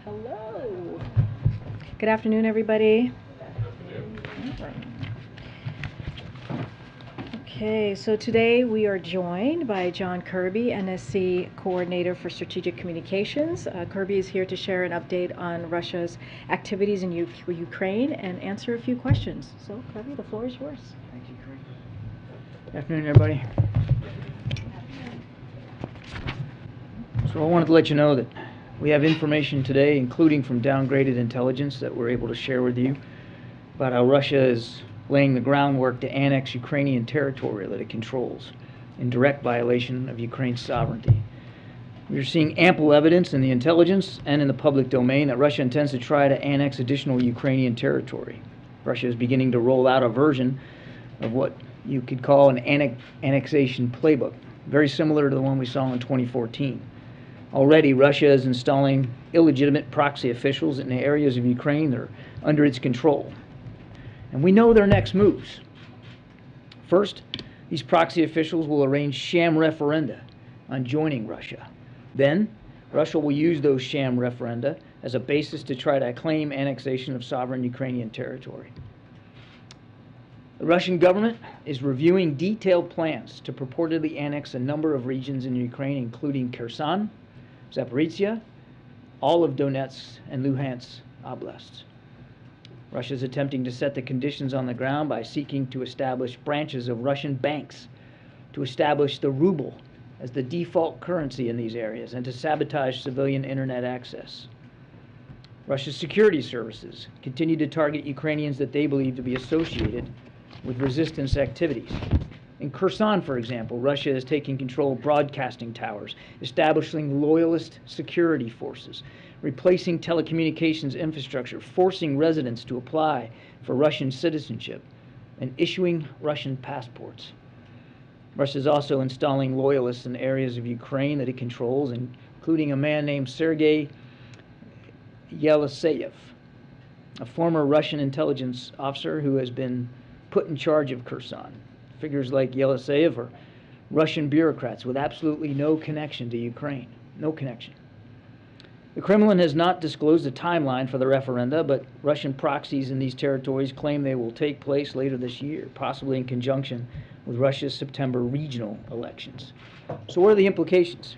Hello. Good afternoon, everybody. Okay, so today we are joined by John Kirby, NSC Coordinator for Strategic Communications. Kirby is here to share an update on Russia's activities in Ukraine and answer a few questions. So, Kirby, the floor is yours. Thank you, Karine. Good afternoon, everybody. So I wanted to let you know that we have information today, including from downgraded intelligence, that we're able to share with you about how Russia is laying the groundwork to annex Ukrainian territory that it controls in direct violation of Ukraine's sovereignty. We are seeing ample evidence in the intelligence and in the public domain that Russia intends to try to annex additional Ukrainian territory. Russia is beginning to roll out a version of what you could call an annexation playbook, very similar to the one we saw in 2014. Already, Russia is installing illegitimate proxy officials in the areas of Ukraine that are under its control. And we know their next moves. First, these proxy officials will arrange sham referenda on joining Russia. Then, Russia will use those sham referenda as a basis to try to claim annexation of sovereign Ukrainian territory. The Russian government is reviewing detailed plans to purportedly annex a number of regions in Ukraine, including Kherson, Zaporizhia, all of Donetsk and Luhansk oblasts. Russia is attempting to set the conditions on the ground by seeking to establish branches of Russian banks, to establish the ruble as the default currency in these areas, and to sabotage civilian internet access. Russia's security services continue to target Ukrainians that they believe to be associated with resistance activities. In Kherson, for example, Russia is taking control of broadcasting towers, establishing loyalist security forces, replacing telecommunications infrastructure, forcing residents to apply for Russian citizenship, and issuing Russian passports. Russia is also installing loyalists in areas of Ukraine that it controls, including a man named Sergei Yeleseyev, a former Russian intelligence officer who has been put in charge of Kherson. Figures like Yeleseyev are Russian bureaucrats with absolutely no connection to Ukraine. No connection. The Kremlin has not disclosed a timeline for the referenda, but Russian proxies in these territories claim they will take place later this year, possibly in conjunction with Russia's September regional elections. So what are the implications?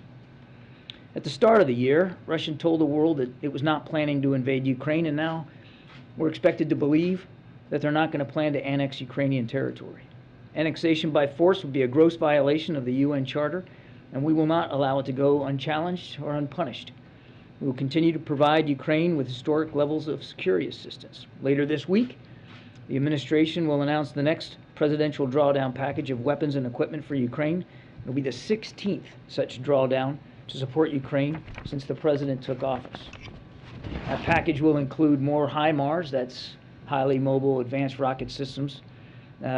At the start of the year, Russia told the world that it was not planning to invade Ukraine, and now we're expected to believe that they're not going to plan to annex Ukrainian territory. Annexation by force would be a gross violation of the UN Charter, and we will not allow it to go unchallenged or unpunished. We will continue to provide Ukraine with historic levels of security assistance. Later this week, the administration will announce the next presidential drawdown package of weapons and equipment for Ukraine. It will be the 16th such drawdown to support Ukraine since the president took office. That package will include more HIMARS, that's highly mobile advanced rocket systems,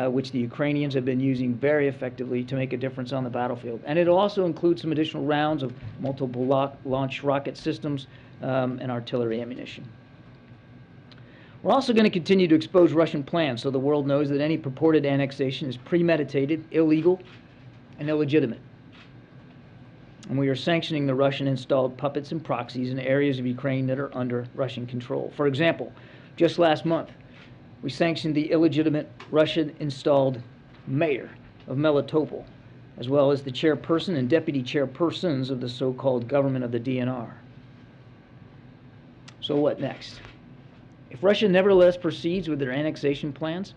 which the Ukrainians have been using very effectively to make a difference on the battlefield. And it'll also include some additional rounds of multiple launch rocket systems and artillery ammunition. We're also going to continue to expose Russian plans so the world knows that any purported annexation is premeditated, illegal, and illegitimate. And we are sanctioning the Russian-installed puppets and proxies in areas of Ukraine that are under Russian control. For example, just last month, we sanctioned the illegitimate Russian-installed mayor of Melitopol, as well as the chairperson and deputy chairpersons of the so-called government of the DNR. So what next? If Russia nevertheless proceeds with their annexation plans,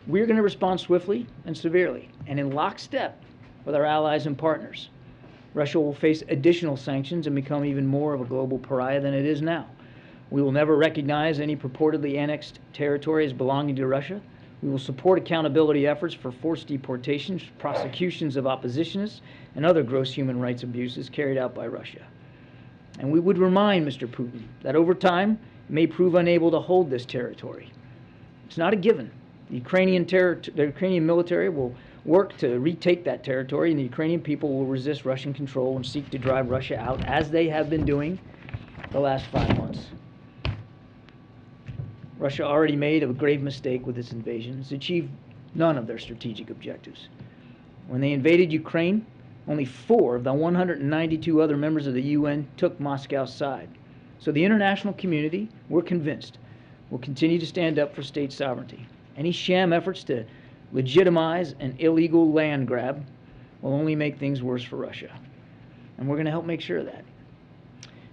we're going to respond swiftly and severely, and in lockstep with our allies and partners. Russia will face additional sanctions and become even more of a global pariah than it is now. We will never recognize any purportedly annexed territory as belonging to Russia. We will support accountability efforts for forced deportations, prosecutions of oppositionists, and other gross human rights abuses carried out by Russia. And we would remind Mr. Putin that over time, it may prove unable to hold this territory. It's not a given. The Ukrainian military will work to retake that territory, and the Ukrainian people will resist Russian control and seek to drive Russia out, as they have been doing the last 5 months. Russia already made a grave mistake with its invasion. It's achieved none of their strategic objectives. When they invaded Ukraine, only 4 of the 192 other members of the UN took Moscow's side. So the international community, we're convinced, will continue to stand up for state sovereignty. Any sham efforts to legitimize an illegal land grab will only make things worse for Russia. And we're going to help make sure of that.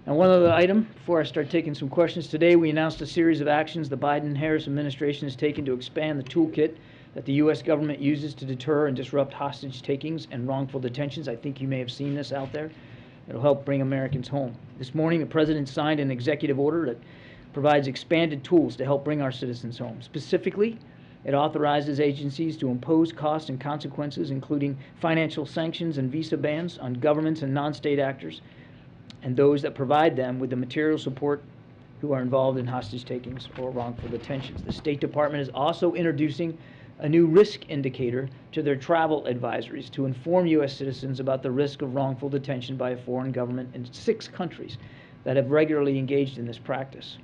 Now, one other item, before I start taking some questions today, we announced a series of actions the Biden-Harris administration has taken to expand the toolkit that the U.S. government uses to deter and disrupt hostage takings and wrongful detentions. I think you may have seen this out there. It'll help bring Americans home. This morning, the President signed an executive order that provides expanded tools to help bring our citizens home. Specifically, it authorizes agencies to impose costs and consequences, including financial sanctions and visa bans on governments and non-state actors and those that provide them with the material support who are involved in hostage takings or wrongful detentions. The State Department is also introducing a new risk indicator to their travel advisories to inform U.S. citizens about the risk of wrongful detention by a foreign government in 6 countries that have regularly engaged in this practice.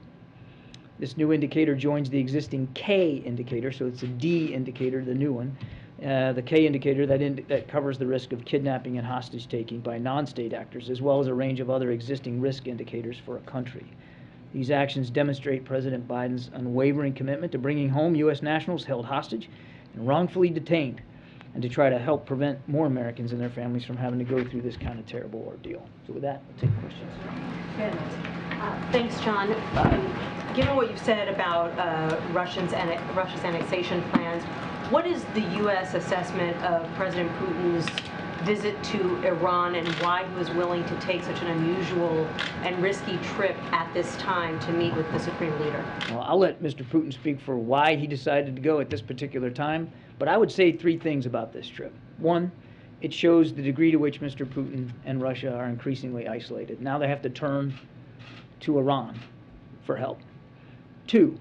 This new indicator joins the existing K indicator, so it's a D indicator, the new one, the K indicator that covers the risk of kidnapping and hostage taking by non-state actors, as well as a range of other existing risk indicators for a country. These actions demonstrate President Biden's unwavering commitment to bringing home U.S. nationals held hostage and wrongfully detained, and to try to help prevent more Americans and their families from having to go through this kind of terrible ordeal. So with that, we'll take questions. Thanks, John. Given what you've said about Russia's annexation plans, what is the U.S. assessment of President Putin's visit to Iran and why he was willing to take such an unusual and risky trip at this time to meet with the Supreme Leader? Well, I'll let Mr. Putin speak for why he decided to go at this particular time, but I would say 3 things about this trip. 1, it shows the degree to which Mr. Putin and Russia are increasingly isolated. Now they have to turn to Iran for help. 2,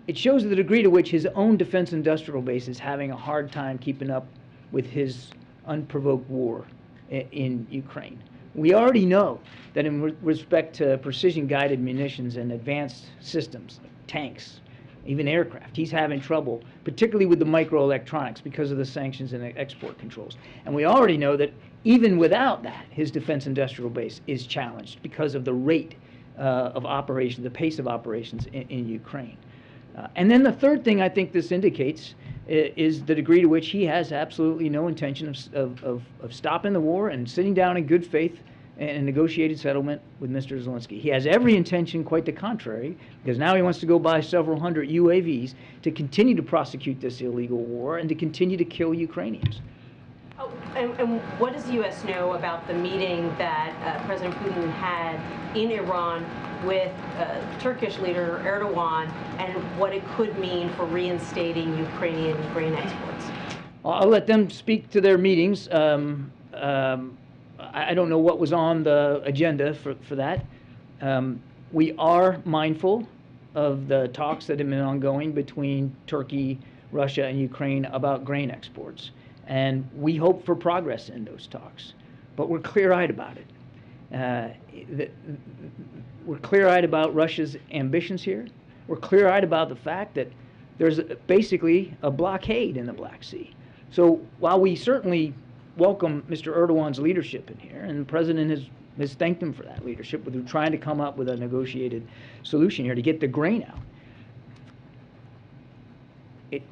it shows the degree to which his own defense industrial base is having a hard time keeping up with his unprovoked war in Ukraine. We already know that in respect to precision-guided munitions and advanced systems, like tanks, even aircraft, he's having trouble, particularly with the microelectronics because of the sanctions and export controls. And we already know that even without that, his defense industrial base is challenged because of the rate of operation, the pace of operations in Ukraine. And then the third thing I think this indicates is the degree to which he has absolutely no intention of stopping the war and sitting down in good faith and a negotiated settlement with Mr. Zelensky. He has every intention, quite the contrary, because now he wants to go buy several hundred UAVs to continue to prosecute this illegal war and to continue to kill Ukrainians. Oh, and what does the U.S. know about the meeting that President Putin had in Iran with Turkish leader Erdogan and what it could mean for reinstating Ukrainian grain exports? I'll let them speak to their meetings. I don't know what was on the agenda for that. We are mindful of the talks that have been ongoing between Turkey, Russia, and Ukraine about grain exports. And we hope for progress in those talks. But we're clear-eyed about it. We're clear-eyed about Russia's ambitions here. We're clear-eyed about the fact that there's basically a blockade in the Black Sea. So while we certainly welcome Mr. Erdogan's leadership in here, and the President has thanked him for that leadership, with trying to come up with a negotiated solution here to get the grain out,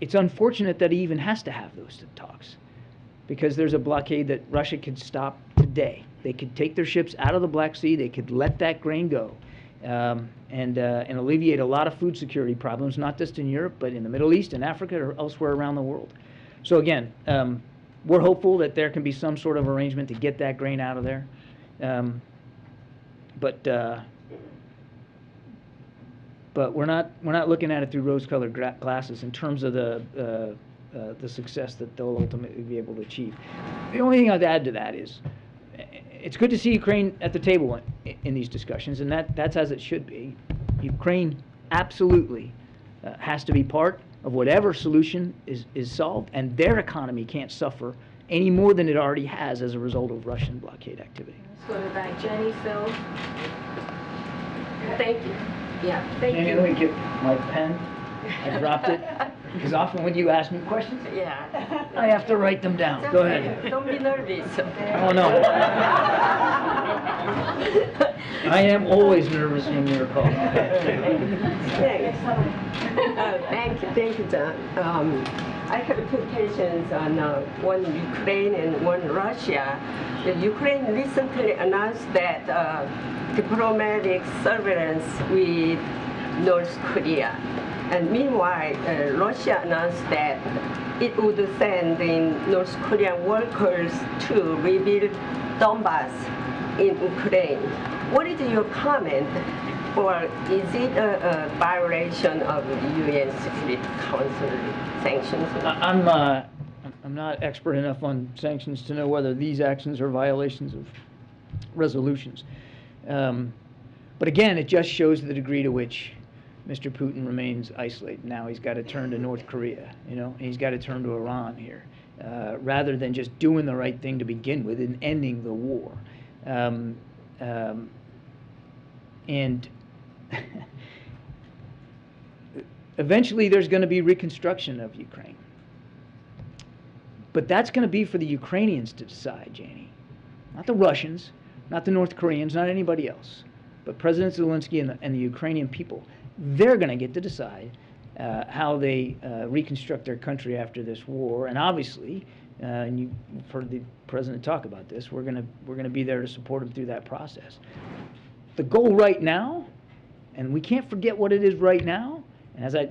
it's unfortunate that he even has to have those talks, because there's a blockade that Russia could stop today. They could take their ships out of the Black Sea, they could let that grain go, and alleviate a lot of food security problems, not just in Europe, but in the Middle East and Africa or elsewhere around the world. So again, we're hopeful that there can be some sort of arrangement to get that grain out of there. But we're not looking at it through rose-colored glasses in terms of the success that they'll ultimately be able to achieve. The only thing I'd add to that is it's good to see Ukraine at the table in these discussions, and that's as it should be. Ukraine absolutely has to be part of whatever solution is solved, and their economy can't suffer any more than it already has as a result of Russian blockade activity. Let's go to the back. Jenny, Phil. Thank you. Yeah, thank Jenny, you. let me get my pen. I dropped it. Because often when you ask me questions, Yeah. I have to write them down. Go ahead. Don't be nervous. Oh, no. I am always nervous when you're called. Thank you, John. I have two questions on one Ukraine and one Russia. The Ukraine recently announced that diplomatic surveillance with North Korea. And meanwhile, Russia announced that it would send in North Korean workers to rebuild Donbass in Ukraine. What is your comment? Or is it a violation of the UN Security Council sanctions? I'm not expert enough on sanctions to know whether these actions are violations of resolutions. But again, it just shows the degree to which Mr. Putin remains isolated. Now he's got to turn to North Korea, and he's got to turn to Iran here, rather than just doing the right thing to begin with and ending the war. And eventually there's going to be reconstruction of Ukraine. But that's going to be for the Ukrainians to decide, Janie. Not the Russians, not the North Koreans, not anybody else. But President Zelensky and the Ukrainian people, they're going to get to decide how they reconstruct their country after this war. And obviously, and you've heard the president talk about this, we're going to be there to support him through that process. The goal right now, and we can't forget what it is right now, and as I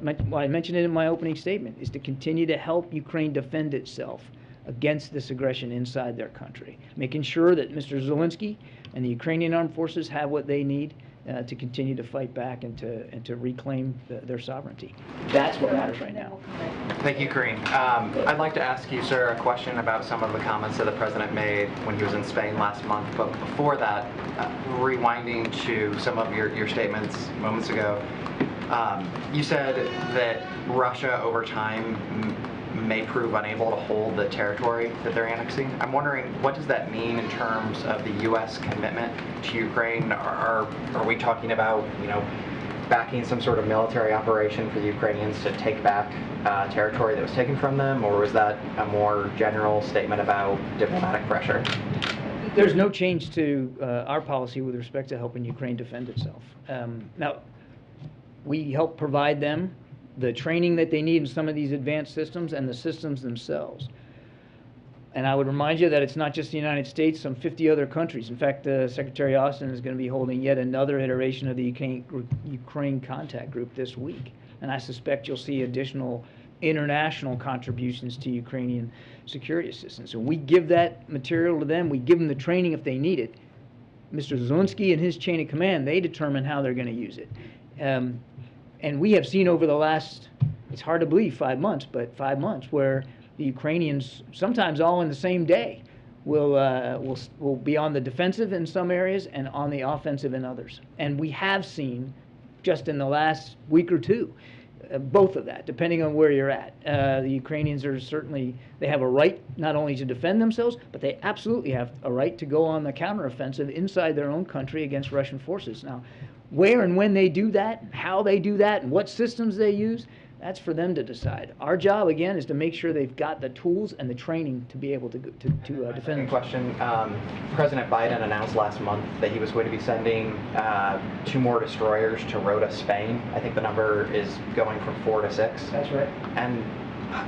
mentioned it in my opening statement, is to continue to help Ukraine defend itself against this aggression inside their country, making sure that Mr. Zelensky and the Ukrainian armed forces have what they need to continue to fight back and to reclaim their sovereignty. That's what matters right now. Thank you, Karine. I'd like to ask you, sir, a question about some of the comments that the president made when he was in Spain last month. But before that, rewinding to some of your statements moments ago, you said that Russia over time may prove unable to hold the territory that they're annexing. I'm wondering, what does that mean in terms of the U.S. commitment to Ukraine? Are we talking about, backing some sort of military operation for the Ukrainians to take back territory that was taken from them, or was that a more general statement about diplomatic pressure? There's no change to our policy with respect to helping Ukraine defend itself. Now, we help provide them the training that they need in some of these advanced systems and the systems themselves. And I would remind you that it's not just the United States, some 50 other countries. In fact, Secretary Austin is going to be holding yet another iteration of the Ukraine Contact Group this week. And I suspect you'll see additional international contributions to Ukrainian security assistance. So we give that material to them. We give them the training if they need it. Mr. Zelensky and his chain of command, they determine how they're going to use it. And we have seen over the last, it's hard to believe, 5 months, but 5 months where the Ukrainians, sometimes all in the same day, will be on the defensive in some areas and on the offensive in others. And we have seen, just in the last week or two, both of that, depending on where you're at. The Ukrainians are certainly, they have a right not only to defend themselves, but they absolutely have a right to go on the counteroffensive inside their own country against Russian forces. Now, where and when they do that, how they do that, and what systems they use, that's for them to decide. Our job, again, is to make sure they've got the tools and the training to be able to defend. Question. President Biden announced last month that he was going to be sending 2 more destroyers to Rota, Spain. I think the number is going from 4 to 6. That's right. And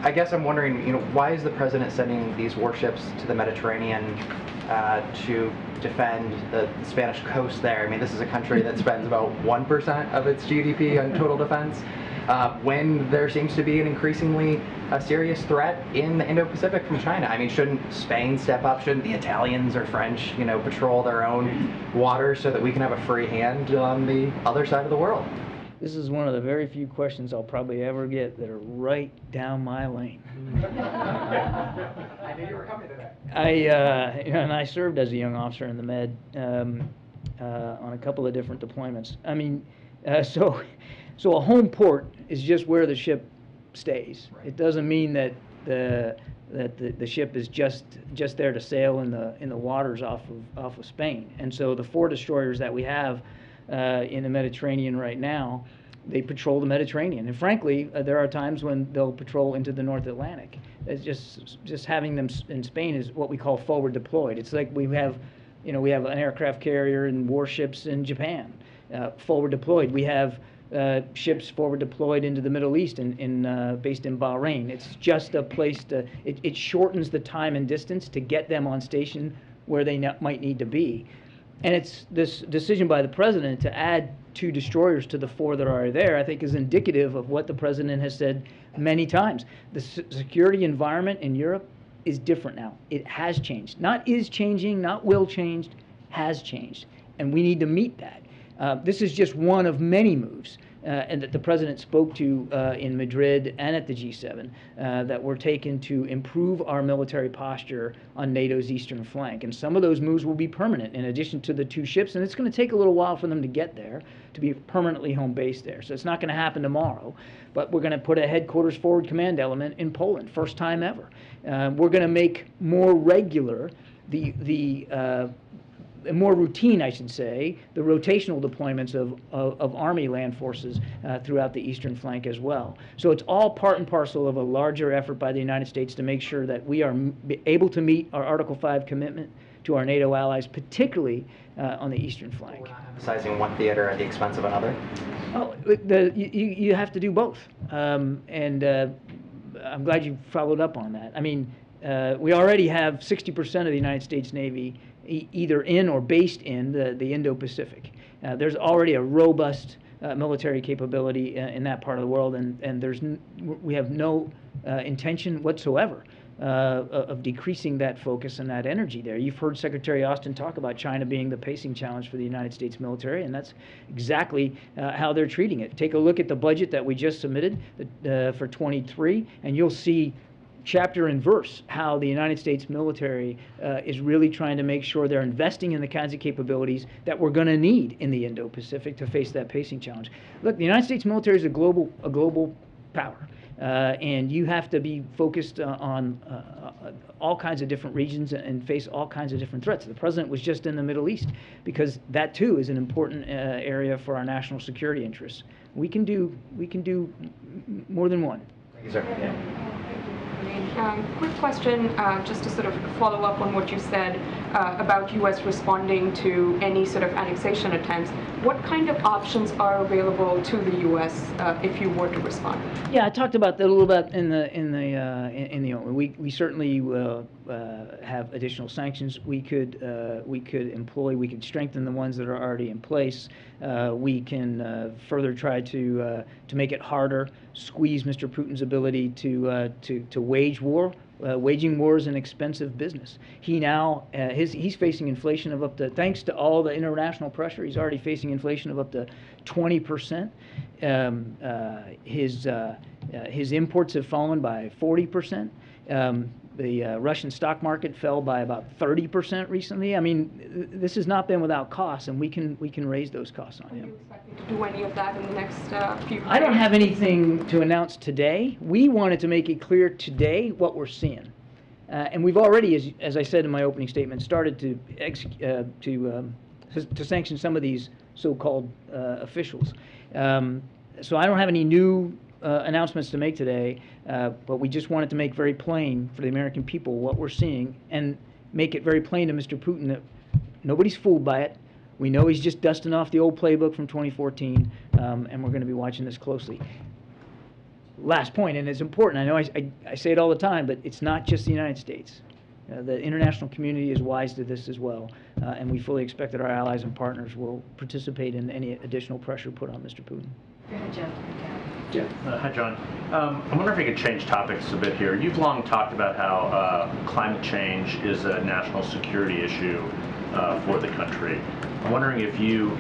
I guess I'm wondering, why is the president sending these warships to the Mediterranean to defend the Spanish coast there? I mean, this is a country that spends about 1% of its GDP on total defense. When there seems to be an increasingly serious threat in the Indo-Pacific from China. I mean, shouldn't Spain step up? Shouldn't the Italians or French, patrol their own waters so that we can have a free hand on the other side of the world? This is one of the very few questions I'll probably ever get that are right down my lane. I knew you were coming to that. And I served as a young officer in the Med on a couple of different deployments. I mean, so a home port is just where the ship stays. Right. It doesn't mean that the ship is just there to sail in the waters off of Spain. And so the 4 destroyers that we have in the Mediterranean right now they patrol the Mediterranean. And frankly, there are times when they'll patrol into the North Atlantic. It's just having them in Spain is what we call forward deployed. It's like we have an aircraft carrier and warships in Japan, forward deployed. We have ships forward deployed into the Middle East based in Bahrain. It's just a place it shortens the time and distance to get them on station where they might need to be. And it's this decision by the president to add 2 destroyers to the 4 that are there, I think, is indicative of what the president has said many times. The security environment in Europe is different now. It has changed. Not is changing, not will change, has changed. And we need to meet that. This is just one of many moves and that the president spoke to in Madrid and at the G7 that were taken to improve our military posture on NATO's eastern flank. And some of those moves will be permanent in addition to the 2 ships, and it's going to take a little while for them to get there, to be permanently home based there. So it's not going to happen tomorrow, but we're going to put a headquarters forward command element in Poland, first time ever. We're going to make more regular more routine, I should say, the rotational deployments of Army land forces throughout the eastern flank as well. So it's all part and parcel of a larger effort by the United States to make sure that we are able to meet our Article 5 commitment to our NATO allies, particularly on the eastern flank. We're not emphasizing one theater at the expense of another? Oh, you have to do both. And I'm glad you followed up on that. I mean, we already have 60% of the United States Navy either in or based in the Indo-Pacific. There's already a robust military capability in that part of the world, and we have no intention whatsoever of decreasing that focus and that energy there. You've heard Secretary Austin talk about China being the pacing challenge for the United States military, and that's exactly how they're treating it. Take a look at the budget that we just submitted for 23, and you'll see chapter and verse how the United States military is really trying to make sure they're investing in the kinds of capabilities that we're going to need in the Indo-Pacific to face that pacing challenge. Look, the United States military is a global power, and you have to be focused on all kinds of different regions and face all kinds of different threats. The president was just in the Middle East because that too is an important area for our national security interests. We can do more than one. Thank you, sir. Yeah. Quick question, just to sort of follow up on what you said about U.S. responding to any sort of annexation attempts. What kind of options are available to the U.S. If you were to respond? Yeah, I talked about that a little bit in the we certainly have additional sanctions we could employ. We could strengthen the ones that are already in place. We can further try to make it harder, squeeze Mr. Putin's ability to wage war. Waging war is an expensive business. He now he's facing inflation of up to, thanks to all the international pressure, he's already facing inflation of up to 20%. His imports have fallen by 40%. The Russian stock market fell by about 30% recently. I mean, this has not been without costs, and we can raise those costs on him. Are you expecting to do any of that in the next few years? I don't have anything to announce today. We wanted to make it clear today what we're seeing, and we've already, as I said in my opening statement, started to sanction some of these so-called officials. So I don't have any new announcements to make today, but we just wanted to make very plain for the American people what we're seeing and make it very plain to Mr. Putin that nobody's fooled by it. We know he's just dusting off the old playbook from 2014, and we're going to be watching this closely. Last point, and it's important, I know I say it all the time, but it's not just the United States. The international community is wise to this as well, and we fully expect that our allies and partners will participate in any additional pressure put on Mr. Putin. Go ahead, Jeff. Hi, John. I wonder if we could change topics a bit here. You've long talked about how climate change is a national security issue for the country. I'm wondering if you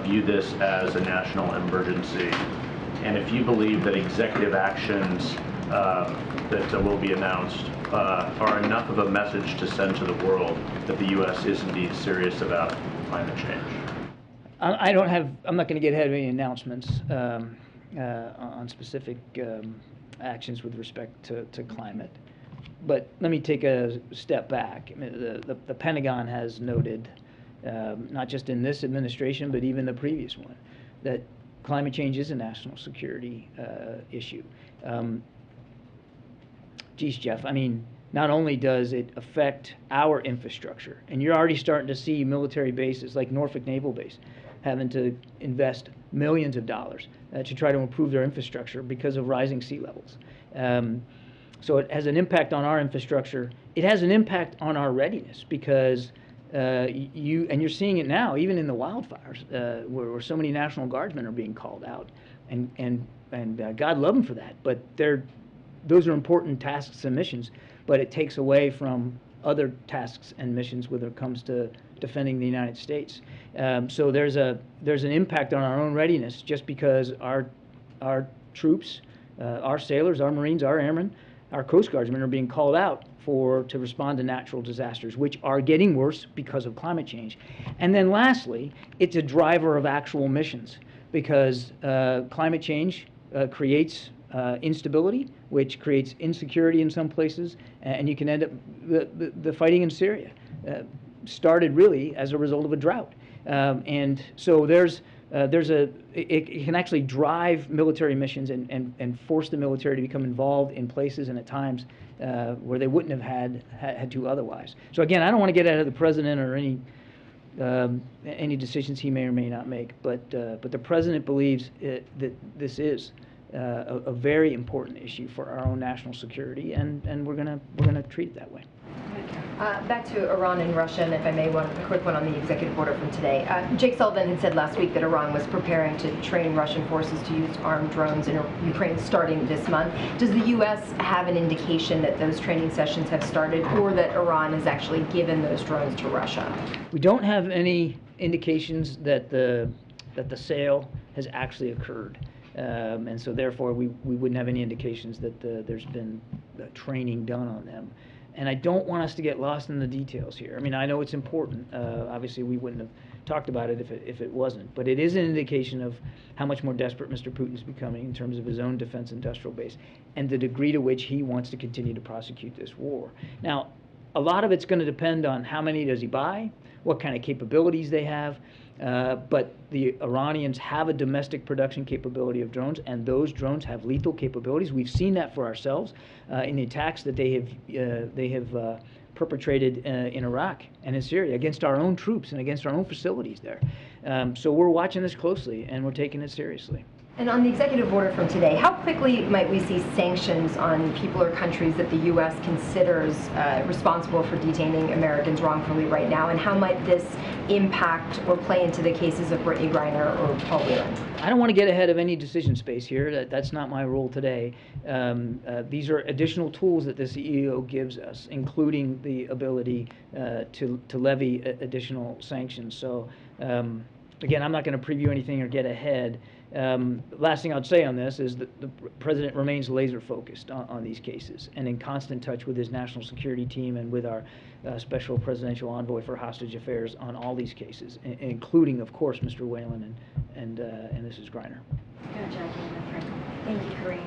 view this as a national emergency, and if you believe that executive actions that will be announced are enough of a message to send to the world that the U.S. is indeed serious about climate change. I'm not going to get ahead of any announcements on specific actions with respect to climate. But let me take a step back. I mean, the Pentagon has noted, not just in this administration, but even the previous one, that climate change is a national security issue. Geez, Jeff, I mean, not only does it affect our infrastructure, and you're already starting to see military bases like Norfolk Naval Base having to invest millions of dollars to try to improve their infrastructure because of rising sea levels. So it has an impact on our infrastructure. It has an impact on our readiness because you're seeing it now, even in the wildfires, where so many National Guardsmen are being called out, and God love them for that. But those are important tasks and missions, but it takes away from other tasks and missions when it comes to defending the United States. So there's an impact on our own readiness just because our troops, our sailors, our Marines, our airmen, our Coast Guardsmen are being called out to respond to natural disasters, which are getting worse because of climate change. And then lastly, it's a driver of actual missions because climate change creates instability, which creates insecurity in some places, and you can end up, the fighting in Syria started really as a result of a drought. And so it can actually drive military missions and force the military to become involved in places and at times where they wouldn't have had to otherwise. So again, I don't want to get ahead of the president or any decisions he may or may not make, but the president believes that this is a very important issue for our own national security, and we're gonna treat it that way. Back to Iran and Russia, and if I may, a quick one on the executive order from today. Jake Sullivan had said last week that Iran was preparing to train Russian forces to use armed drones in Ukraine starting this month. Does the U.S. have an indication that those training sessions have started, or that Iran has actually given those drones to Russia? We don't have any indications that the sale has actually occurred. And so therefore we wouldn't have any indications that there's been training done on them. And I don't want us to get lost in the details here. I mean, I know it's important. Obviously, we wouldn't have talked about it if it wasn't. But it is an indication of how much more desperate Mr. Putin's becoming in terms of his own defense industrial base and the degree to which he wants to continue to prosecute this war. Now, a lot of it's going to depend on how many does he buy, what kind of capabilities they have. But the Iranians have a domestic production capability of drones, and those drones have lethal capabilities. We've seen that for ourselves in the attacks that they have perpetrated in Iraq and in Syria against our own troops and against our own facilities there. So we're watching this closely, and we're taking it seriously. And on the executive order from today, how quickly might we see sanctions on people or countries that the U.S. considers responsible for detaining Americans wrongfully right now? And how might this impact or play into the cases of Brittany Griner or Paul Whelan? I don't want to get ahead of any decision space here. That's not my role today. These are additional tools that the CEO gives us, including the ability to levy additional sanctions. So again, I'm not going to preview anything or get ahead. Last thing I'd say on this is that the president remains laser focused on these cases and in constant touch with his national security team and with our special presidential envoy for hostage affairs on all these cases, including, of course, Mr. Whelan and Mrs. Griner. Thank you, Karine.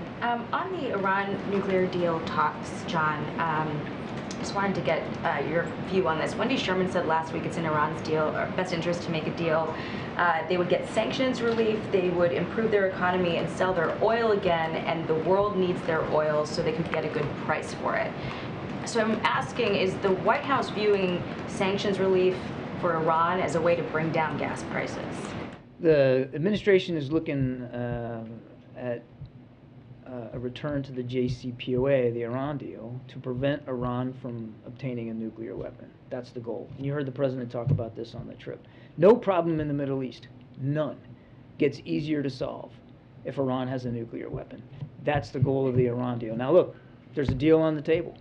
On the Iran nuclear deal talks, John, just wanted to get your view on this. Wendy Sherman said last week it's in Iran's best interest to make a deal. They would get sanctions relief, they would improve their economy and sell their oil again, and the world needs their oil so they can get a good price for it. So I'm asking, is the White House viewing sanctions relief for Iran as a way to bring down gas prices? The administration is looking at a return to the JCPOA, the Iran deal, to prevent Iran from obtaining a nuclear weapon. That's the goal. And you heard the president talk about this on the trip. No problem in the Middle East, none, gets easier to solve if Iran has a nuclear weapon. That's the goal of the Iran deal. Now look, there's a deal on the table.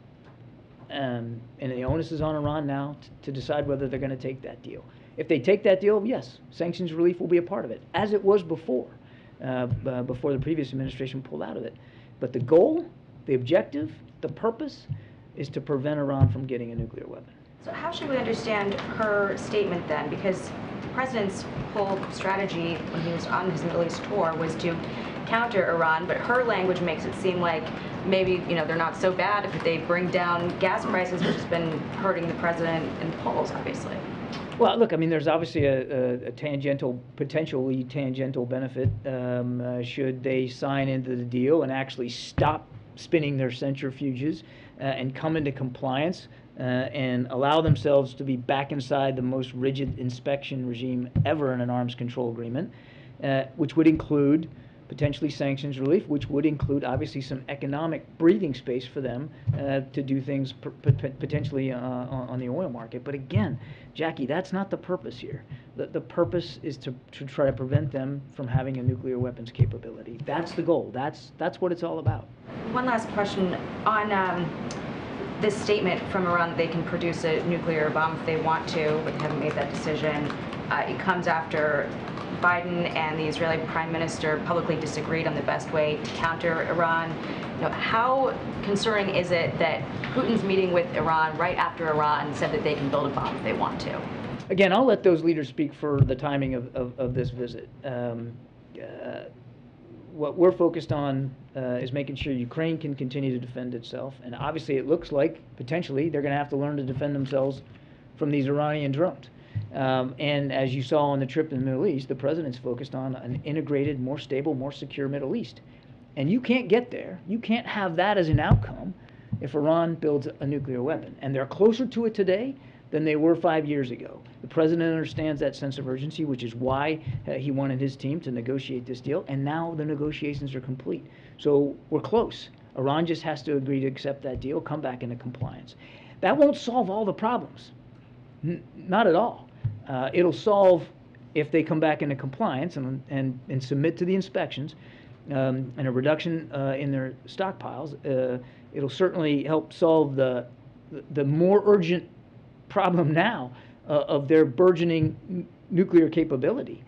And the onus is on Iran now to decide whether they're going to take that deal. If they take that deal, yes, sanctions relief will be a part of it, as it was before the previous administration pulled out of it. But the goal, the objective, the purpose is to prevent Iran from getting a nuclear weapon. So how should we understand her statement then? Because the president's whole strategy when he was on his Middle East tour was to counter Iran, but her language makes it seem like maybe they're not so bad if they bring down gas prices, which has been hurting the president in the polls, obviously. Well, look, I mean, there's obviously a potentially tangential benefit should they sign into the deal and actually stop spinning their centrifuges and come into compliance and allow themselves to be back inside the most rigid inspection regime ever in an arms control agreement, which would include potentially sanctions relief, which would include obviously some economic breathing space for them to do things potentially on the oil market. But again, Jackie, that's not the purpose here. The purpose is to try to prevent them from having a nuclear weapons capability. That's the goal. That's what it's all about. One last question on this statement from Iran that they can produce a nuclear bomb if they want to, but they haven't made that decision. It comes after Biden and the Israeli Prime Minister publicly disagreed on the best way to counter Iran. You know, how concerning is it that Putin's meeting with Iran right after Iran said that they can build a bomb if they want to? Again, I'll let those leaders speak for the timing of this visit. What we're focused on is making sure Ukraine can continue to defend itself. And obviously it looks like potentially they're going to have to learn to defend themselves from these Iranian drones. And as you saw on the trip in the Middle East, the president's focused on an integrated, more stable, more secure Middle East. And you can't get there. You can't have that as an outcome if Iran builds a nuclear weapon. And they're closer to it today than they were 5 years ago. The president understands that sense of urgency, which is why he wanted his team to negotiate this deal. And now the negotiations are complete. So we're close. Iran just has to agree to accept that deal, come back into compliance. That won't solve all the problems. Not at all. It'll solve if they come back into compliance and submit to the inspections and a reduction in their stockpiles. It'll certainly help solve the more urgent problem now of their burgeoning nuclear capability.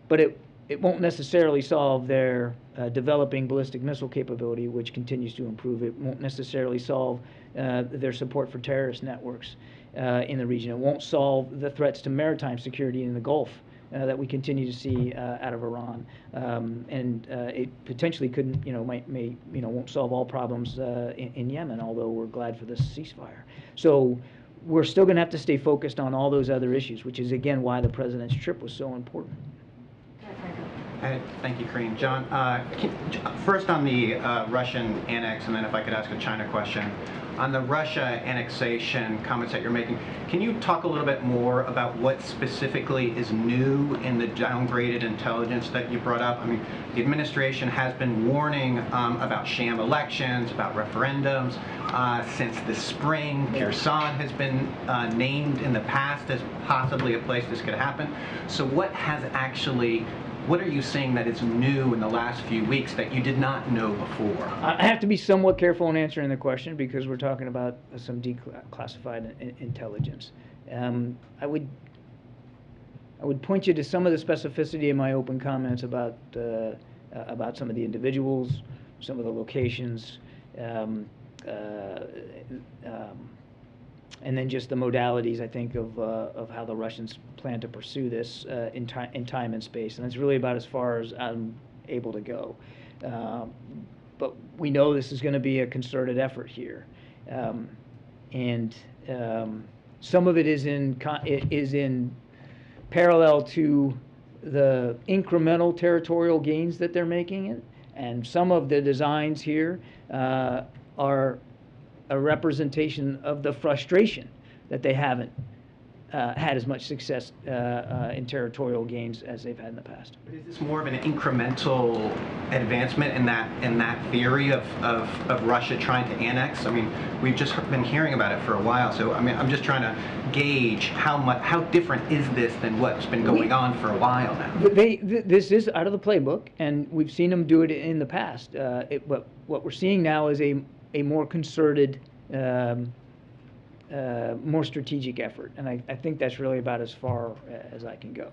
But it won't necessarily solve their developing ballistic missile capability, which continues to improve. It won't necessarily solve their support for terrorist networks in the region. It won't solve the threats to maritime security in the Gulf that we continue to see out of Iran, and it potentially couldn't, won't solve all problems in Yemen. Although we're glad for this ceasefire. So we're still going to have to stay focused on all those other issues, which is again why the president's trip was so important. Thank you, Karine. John, first on the Russian annex, and then if I could ask a China question. On the Russia annexation comments that you're making, can you talk a little bit more about what specifically is new in the downgraded intelligence that you brought up? I mean, the administration has been warning about sham elections, about referendums since the spring. Kyrgyzstan has been named in the past as possibly a place this could happen. So what are you saying that is new in the last few weeks that you did not know before? I have to be somewhat careful in answering the question because we're talking about some declassified intelligence. I would point you to some of the specificity in my open comments about some of the individuals, some of the locations, and then just the modalities, I think, of how the Russians plan to pursue this in time and space. And it's really about as far as I'm able to go. But we know this is going to be a concerted effort here. And some of it is in parallel to the incremental territorial gains that they're making. And some of the designs here are a representation of the frustration that they haven't had as much success in territorial gains as they've had in the past. But is this more of an incremental advancement in that theory of Russia trying to annex? I mean, we've just been hearing about it for a while, so I mean, I'm just trying to gauge how different is this than what's been going on for a while now. This is out of the playbook, and we've seen them do it in the past. But what we're seeing now is a more concerted, more strategic effort, and I think that's really about as far as I can go.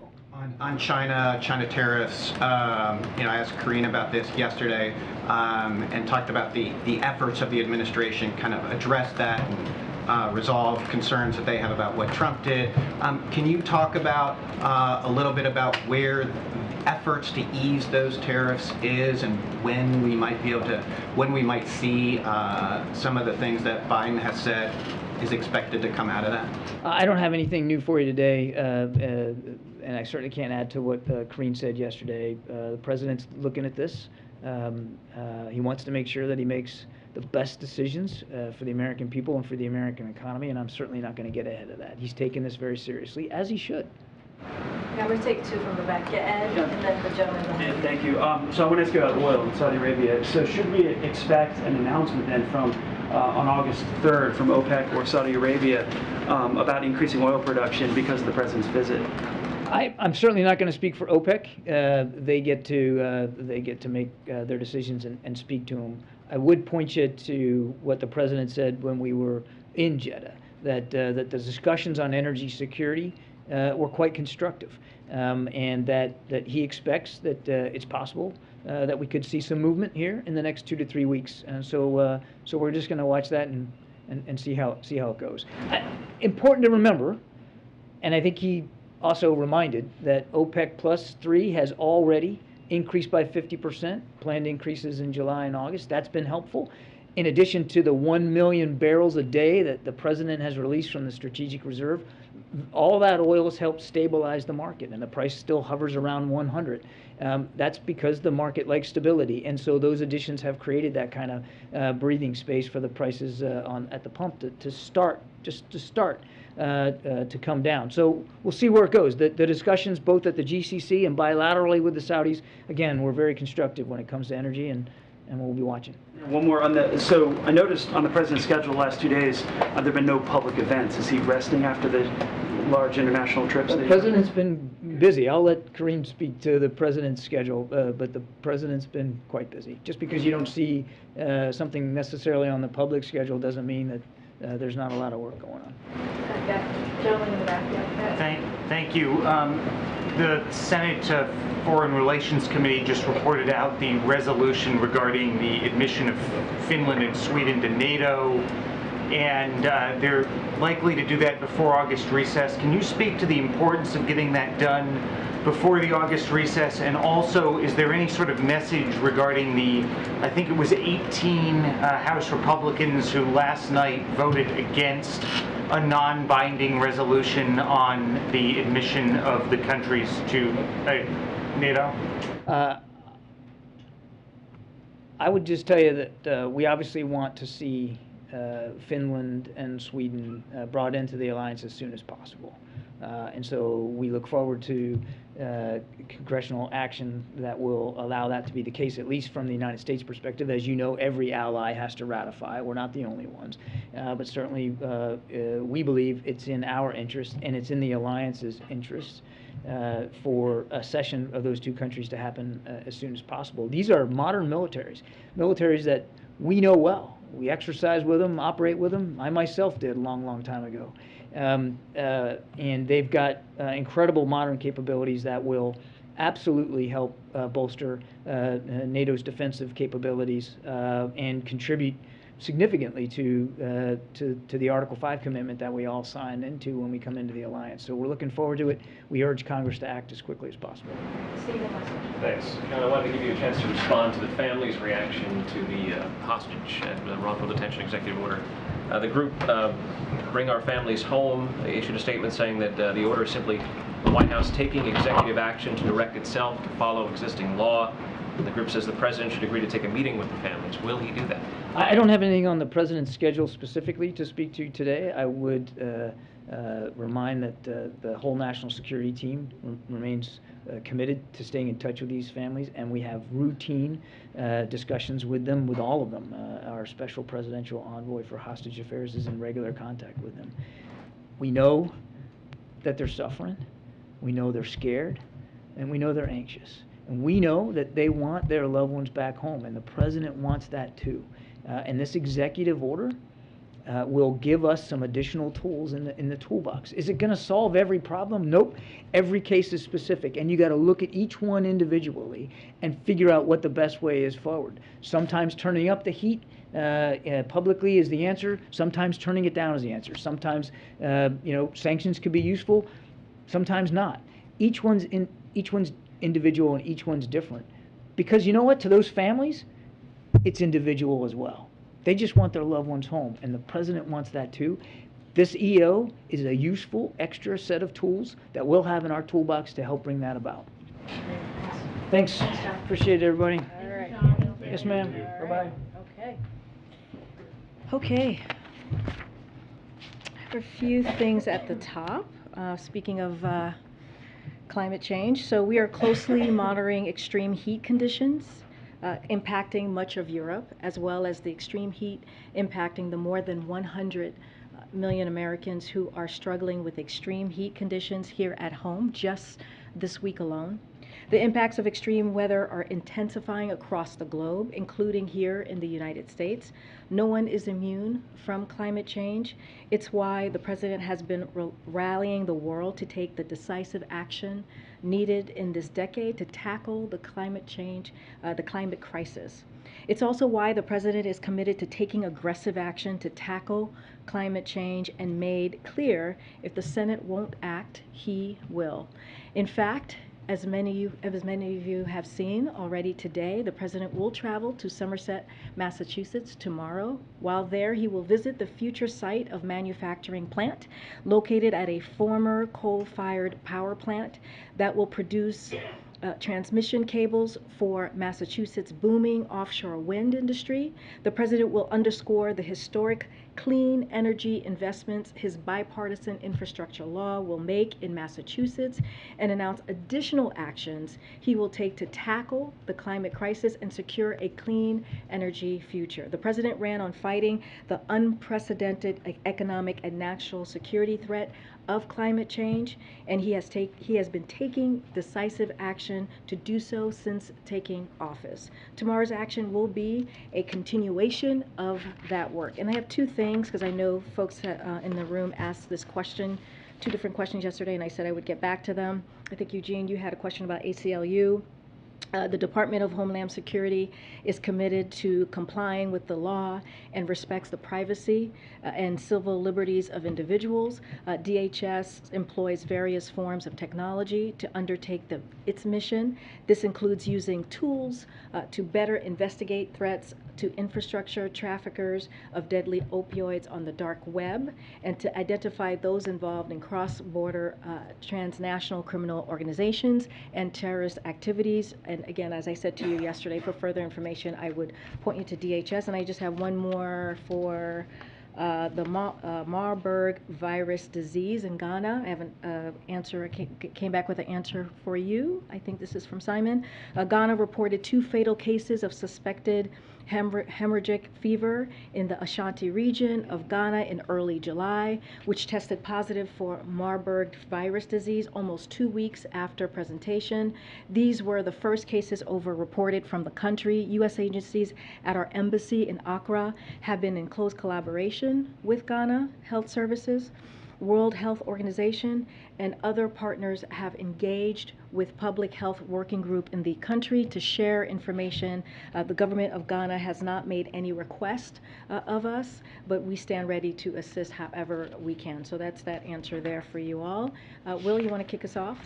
On China tariffs, I asked Karine about this yesterday and talked about the efforts of the administration kind of address that and resolve concerns that they have about what Trump did. Can you talk about a little bit about where efforts to ease those tariffs is, and when we might be able to, when we might see some of the things that Biden has said is expected to come out of that? I don't have anything new for you today, and I certainly can't add to what Karine said yesterday. The president's looking at this. He wants to make sure that he makes the best decisions for the American people and for the American economy, and I'm certainly not going to get ahead of that. He's taken this very seriously, as he should. Now we'll take two from the back. Yeah, Ed, and then the gentleman behind. Thank you. So I want to ask you about oil in Saudi Arabia. So should we expect an announcement then from on August 3rd from OPEC or Saudi Arabia about increasing oil production because of the president's visit? I'm certainly not going to speak for OPEC. They get to make their decisions and speak to them. I would point you to what the president said when we were in Jeddah, that the discussions on energy security were quite constructive, and that he expects that it's possible that we could see some movement here in the next 2 to 3 weeks. And so we're just going to watch that and see how it goes. Important to remember, and I think he also reminded that OPEC plus 3 has already increased by 50%, planned increases in July and August. That's been helpful. In addition to the 1 million barrels a day that the president has released from the strategic reserve, all that oil has helped stabilize the market, and the price still hovers around 100. That's because the market likes stability, and so those additions have created that kind of breathing space for the prices at the pump to start to come down. So we'll see where it goes. The discussions both at the GCC and bilaterally with the Saudis, again, we're very constructive when it comes to energy, and we'll be watching. One more on the, so I noticed on the president's schedule the last 2 days, there have been no public events. Is he resting after the large international trips? The president's been busy. I'll let Karine speak to the president's schedule, but the president's been quite busy. Just because you don't see something necessarily on the public schedule doesn't mean that there's not a lot of work going on. Gentleman in the back, yeah. Thank you. The Senate Foreign Relations Committee just reported out the resolution regarding the admission of Finland and Sweden to NATO, and they're likely to do that before August recess. Can you speak to the importance of getting that done before the August recess? And also, is there any sort of message regarding the, I think it was 18 House Republicans who last night voted against a non-binding resolution on the admission of the countries to NATO? I would just tell you that we obviously want to see Finland and Sweden brought into the alliance as soon as possible. And so we look forward to congressional action that will allow that to be the case, at least from the United States perspective. As you know, every ally has to ratify. We're not the only ones. But certainly we believe it's in our interest, and it's in the alliance's interest for a cession of those two countries to happen as soon as possible. These are modern militaries that we know well. We exercise with them, operate with them. I myself did a long, long time ago. And they've got incredible modern capabilities that will absolutely help bolster NATO's defensive capabilities and contribute significantly to the Article 5 commitment that we all signed into when we come into the alliance. So we're looking forward to it. We urge Congress to act as quickly as possible. Thanks. John, I wanted to give you a chance to respond to the family's reaction to the hostage and the wrongful detention executive order. The group Bring Our Families Home issued a statement saying that the order is simply the White House taking executive action to direct itself to follow existing law. And the group says the president should agree to take a meeting with the families. Will he do that? I don't have anything on the president's schedule specifically to speak to today. I would remind that the whole national security team remains committed to staying in touch with these families, and we have routine discussions with them, with all of them. Our special presidential envoy for hostage affairs is in regular contact with them. We know that they're suffering, we know they're scared, and we know they're anxious. And we know that they want their loved ones back home, and the president wants that too. And this executive order will give us some additional tools in the toolbox. Is it going to solve every problem? Nope. Every case is specific, and you got to look at each one individually and figure out what the best way is forward. Sometimes turning up the heat publicly is the answer. Sometimes turning it down is the answer. Sometimes sanctions could be useful. Sometimes not. Each one's individual and each one's different. Because you know what? To those families, it's individual as well. They just want their loved ones home, and the president wants that too. This EO is a useful extra set of tools that we'll have in our toolbox to help bring that about. Thanks. Appreciate it, everybody. All right. Yes, ma'am. Bye-bye. Okay. Okay. I have a few things at the top. Speaking of climate change, so we are closely monitoring extreme heat conditions impacting much of Europe, as well as the extreme heat impacting the more than 100 million Americans who are struggling with extreme heat conditions here at home just this week alone. The impacts of extreme weather are intensifying across the globe, including here in the United States. No one is immune from climate change. It's why the president has been rallying the world to take the decisive action needed in this decade to tackle the climate change, the climate crisis. It's also why the president is committed to taking aggressive action to tackle climate change and made clear if the Senate won't act, he will. In fact, as many of you have seen already today, the president will travel to Somerset, Massachusetts tomorrow. While there, he will visit the future site of manufacturing plant located at a former coal-fired power plant that will produce transmission cables for Massachusetts' booming offshore wind industry. The president will underscore the historic clean energy investments his bipartisan infrastructure law will make in Massachusetts and announce additional actions he will take to tackle the climate crisis and secure a clean energy future. The president ran on fighting the unprecedented economic and national security threat of climate change, and he has been taking decisive action to do so since taking office. Tomorrow's action will be a continuation of that work. And I have two things, because I know folks in the room asked this question, two different questions yesterday, and I said I would get back to them. I think, Eugene, you had a question about ACLU. The Department of Homeland Security is committed to complying with the law and respects the privacy and civil liberties of individuals. DHS employs various forms of technology to undertake its mission. This includes using tools to better investigate threats to infrastructure traffickers of deadly opioids on the dark web and to identify those involved in cross-border transnational criminal organizations and terrorist activities. And again, as I said to you yesterday, for further information, I would point you to DHS. And I just have one more for the Marburg virus disease in Ghana. I have an answer, came back with an answer for you. I think this is from Simon. Ghana reported 2 fatal cases of suspected hemorrhagic fever in the Ashanti region of Ghana in early July, which tested positive for Marburg virus disease almost 2 weeks after presentation. These were the first cases reported from the country. U.S. agencies at our embassy in Accra have been in close collaboration with Ghana Health Services, World Health Organization, and other partners have engaged with Public Health Working Group in the country to share information. The government of Ghana has not made any request of us, but we stand ready to assist however we can. So that's that answer there for you all. Will, you want to kick us off?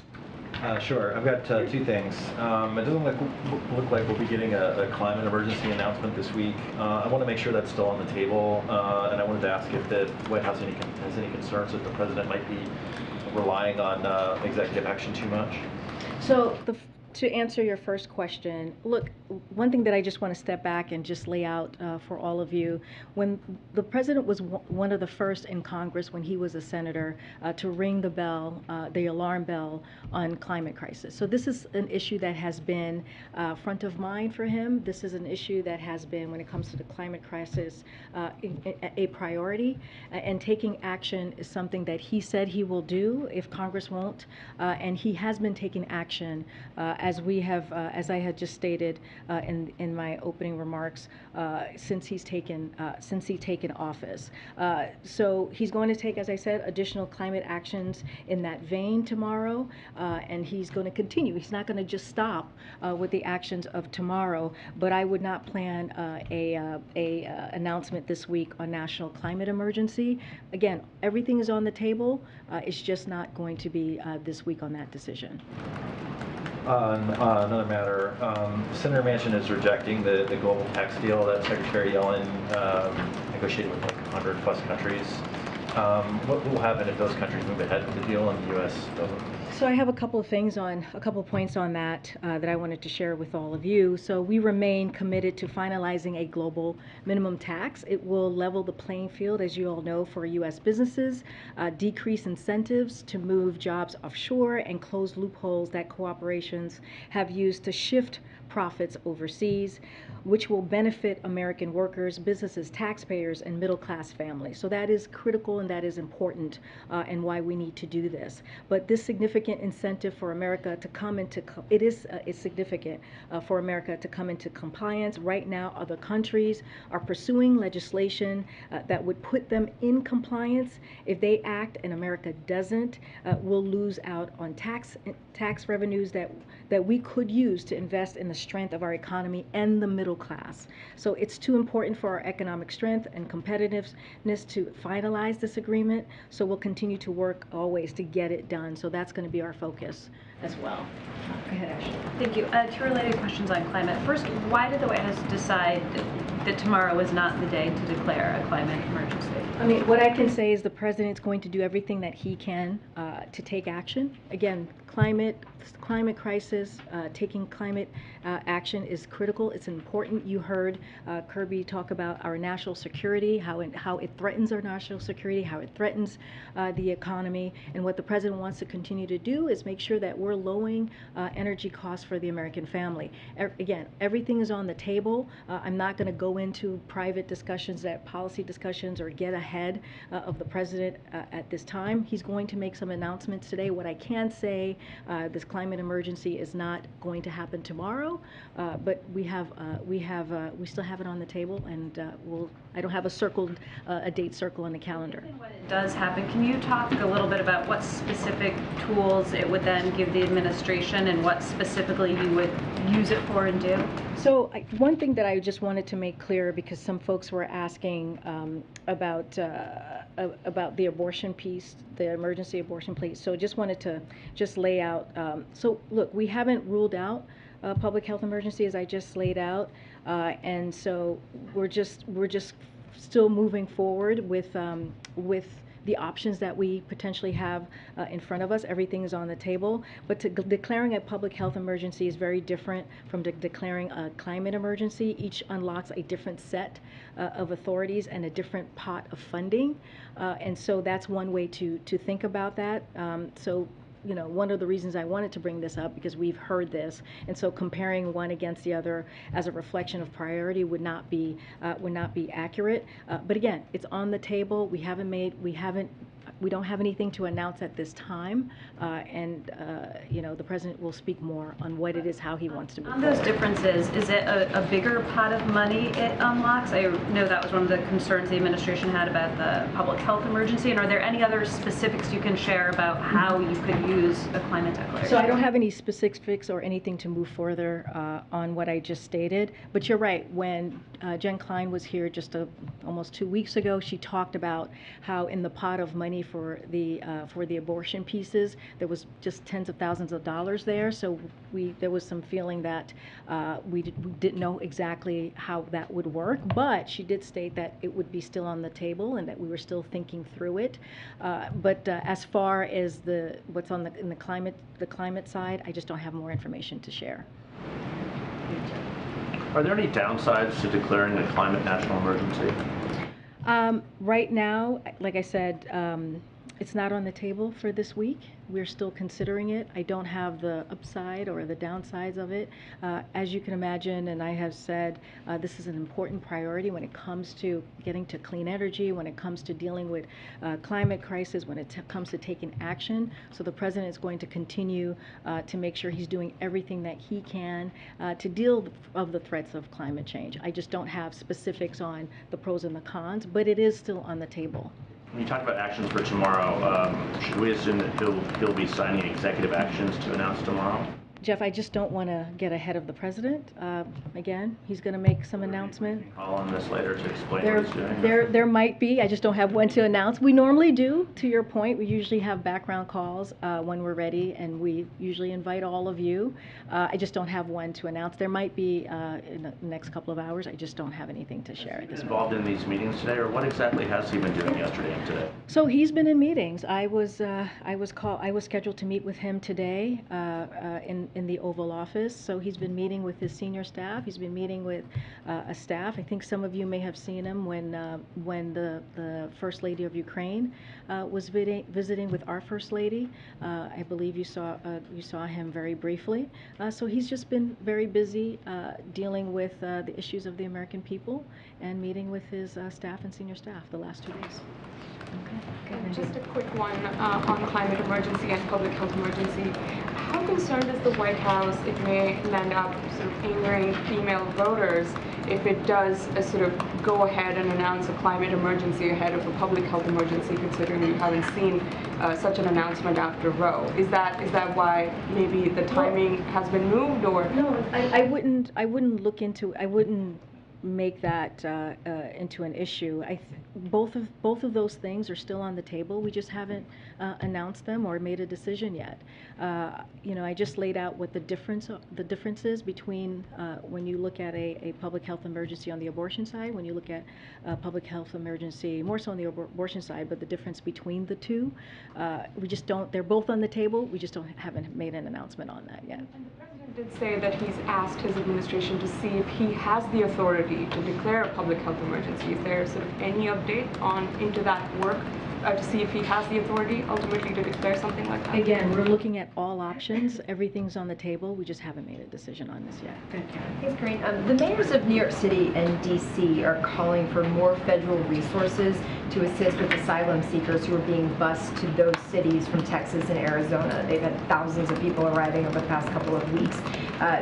Sure. I've got 2 things. It doesn't look like we'll be getting a climate emergency announcement this week. I want to make sure that's still on the table, and I wanted to ask if the White House has any concerns that the president might be relying on executive action too much. So to answer your first question, look, one thing that I just want to step back and just lay out for all of you, when the president was one of the first in Congress when he was a senator to ring the bell, the alarm bell on climate crisis. So this is an issue that has been front of mind for him. This is an issue that has been, when it comes to the climate crisis, a priority, and taking action is something that he said he will do if Congress won't, and he has been taking action as we have, as I had just stated in my opening remarks, since he's taken office. So he's going to take, as I said, additional climate actions in that vein tomorrow, and he's going to continue. He's not going to just stop with the actions of tomorrow. But I would not plan a announcement this week on national climate emergency. Again, everything is on the table. It's just not going to be this week on that decision. On another matter, Senator Manchin is rejecting the global tax deal that Secretary Yellen negotiated with like 100 plus countries. What will happen if those countries move ahead with the deal and the U.S. doesn't? So I have a couple of points on that that I wanted to share with all of you. So we remain committed to finalizing a global minimum tax. It will level the playing field, as you all know, for U.S. businesses, decrease incentives to move jobs offshore, and close loopholes that corporations have used to shift profits overseas, which will benefit American workers, businesses, taxpayers, and middle-class families. So that is critical and that is important and why we need to do this. But this significant incentive for America to come into, it's significant for America to come into compliance. Right now, other countries are pursuing legislation that would put them in compliance. If they act and America doesn't, we'll lose out on tax revenues that we could use to invest in the strength of our economy and the middle class. So it's too important for our economic strength and competitiveness to finalize this agreement. So we'll continue to work always to get it done. So that's going to be our focus as well. Go ahead, Ashley. Thank you. Two related questions on climate. First, why did the White House decide that tomorrow is not the day to declare a climate emergency? I mean, what I can say is the president's going to do everything that he can to take action. Again, climate crisis, taking climate action is critical. It's important. You heard Kirby talk about our national security, how it threatens our national security, how it threatens the economy, and what the president wants to continue to do is make sure that we're lowering energy costs for the American family. Again, everything is on the table. I'm not going to go into private discussions, policy discussions, or get ahead of the president at this time. He's going to make some announcements today. What I can say, this climate emergency is not going to happen tomorrow, but we still have it on the table, and I don't have a date circle on the calendar. When it does happen, can you talk a little bit about what specific tools it would then give the administration and what specifically you would use it for and do? So one thing that I just wanted to make clear, because some folks were asking about the abortion piece, the emergency abortion piece. So just wanted to lay out. So look, we haven't ruled out public health emergency, as I just laid out, and so we're just still moving forward with the options that we potentially have in front of us. Everything is on the table, but declaring a public health emergency is very different from declaring a climate emergency. Each unlocks a different set of authorities and a different pot of funding, and so that's one way to think about that. So, you know, one of the reasons I wanted to bring this up, because we've heard this, and so comparing one against the other as a reflection of priority would not be accurate. But again, it's on the table. We don't have anything to announce at this time, and you know, the president will speak more on what it is, how he wants to move forward. On those differences, is it a bigger pot of money it unlocks? I know that was one of the concerns the administration had about the public health emergency, and are there any other specifics you can share about how you could use a climate declaration? So I don't have any specifics or anything to move further on what I just stated, but you're right. When Jen Klein was here just almost 2 weeks ago, she talked about how in the pot of money for the abortion pieces, there was just tens of thousands of dollars there. So there was some feeling that we didn't know exactly how that would work. But she did state that it would be still on the table and that we were still thinking through it. But as far as what's on the climate side, I just don't have more information to share. Are there any downsides to declaring a climate national emergency? Right now, like I said, it's not on the table for this week. We're still considering it. I don't have the upside or the downsides of it. As you can imagine, and I have said, this is an important priority when it comes to getting to clean energy, when it comes to dealing with climate crisis, when it comes to taking action. So the president is going to continue to make sure he's doing everything that he can to deal with the threats of climate change. I just don't have specifics on the pros and the cons, but it is still on the table. When you talk about actions for tomorrow, should we assume that he'll be signing executive actions to announce tomorrow? Jeff, I just don't want to get ahead of the president. Again, he's going to make some announcement. Call on this later to explain what he's doing. There might be. I just don't have one to announce. We normally do, to your point. We usually have background calls when we're ready, and we usually invite all of you. I just don't have one to announce. There might be in the next couple of hours. I just don't have anything to share at this point. Involved in these meetings today, or what exactly has he been doing yesterday and today? So he's been in meetings. I was scheduled to meet with him today in the Oval Office. So he's been meeting with his senior staff. He's been meeting with a staff. I think some of you may have seen him when the First Lady of Ukraine was visiting with our First Lady. I believe you saw him very briefly. So he's just been very busy dealing with the issues of the American people and meeting with his staff and senior staff the last 2 days. Okay. Just a quick one on climate emergency and public health emergency. How concerned is the White House it may land up sort of angering female voters if it does sort of go ahead and announce a climate emergency ahead of a public health emergency, considering we haven't seen such an announcement after Roe? Is that why maybe the timing has been moved, or? No, I wouldn't look into. I wouldn't make that into an issue. Both of those things are still on the table. We just haven't announced them or made a decision yet. I just laid out what the difference is between when you look at a public health emergency on the abortion side, when you look at a public health emergency more so on the abortion side, but the difference between the two, we just don't. They're both on the table. We just haven't made an announcement on that yet. And the president did say that he's asked his administration to see if he has the authority to declare a public health emergency. Is there sort of any update into that work to see if he has the authority ultimately to declare something like that? Again, we're looking at all options. Everything's on the table. We just haven't made a decision on this yet. Thanks, Karine. The mayors of New York City and D.C. are calling for more federal resources to assist with asylum seekers who are being bused to those cities from Texas and Arizona. They've had thousands of people arriving over the past couple of weeks.